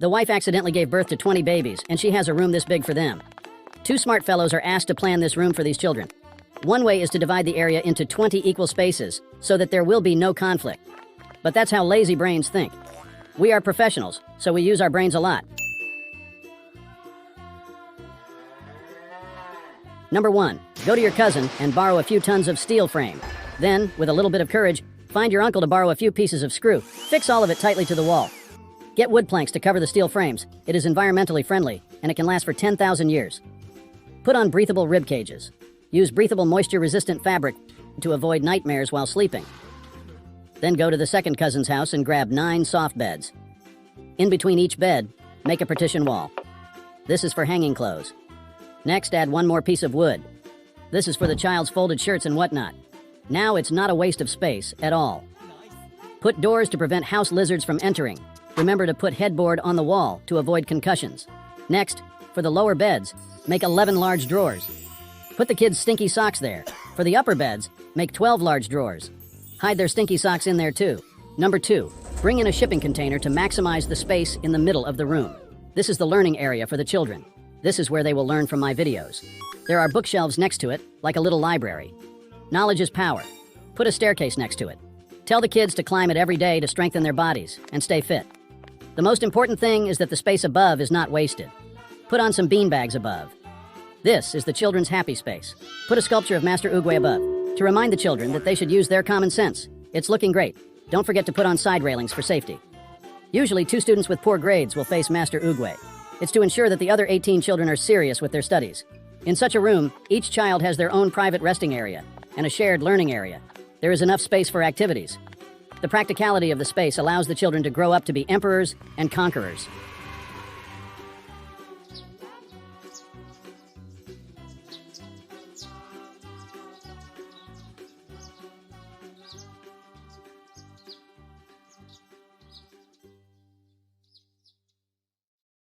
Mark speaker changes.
Speaker 1: The wife accidentally gave birth to 20 babies, and she has a room this big for them. Two smart fellows are asked to plan this room for these children. One way is to divide the area into 20 equal spaces so that there will be no conflict. But that's how lazy brains think. We are professionals, so we use our brains a lot. Number 1, go to your cousin and borrow a few tons of steel frame. Then, with a little bit of courage, find your uncle to borrow a few pieces of screw. Fix all of it tightly to the wall. Get wood planks to cover the steel frames. It is environmentally friendly, and it can last for 10,000 years. Put on breathable rib cages. Use breathable moisture-resistant fabric to avoid nightmares while sleeping. Then go to the second cousin's house and grab 9 soft beds. In between each bed, make a partition wall. This is for hanging clothes. Next, add 1 more piece of wood. This is for the child's folded shirts and whatnot. Now it's not a waste of space at all. Put doors to prevent house lizards from entering. Remember to put headboard on the wall to avoid concussions. Next, for the lower beds, make 11 large drawers. Put the kids' stinky socks there. For the upper beds, make 12 large drawers. Hide their stinky socks in there too. Number 2, bring in a shipping container to maximize the space in the middle of the room. This is the learning area for the children. This is where they will learn from my videos. There are bookshelves next to it, like a little library. Knowledge is power. Put a staircase next to it. Tell the kids to climb it every day to strengthen their bodies and stay fit. The most important thing is that the space above is not wasted. Put on some beanbags above. This is the children's happy space. Put a sculpture of Master Oogway above to remind the children that they should use their common sense. It's looking great. Don't forget to put on side railings for safety. Usually 2 students with poor grades will face Master Oogway. It's to ensure that the other 18 children are serious with their studies. In such a room, each child has their own private resting area and a shared learning area. There is enough space for activities. The practicality of the space allows the children to grow up to be emperors and conquerors.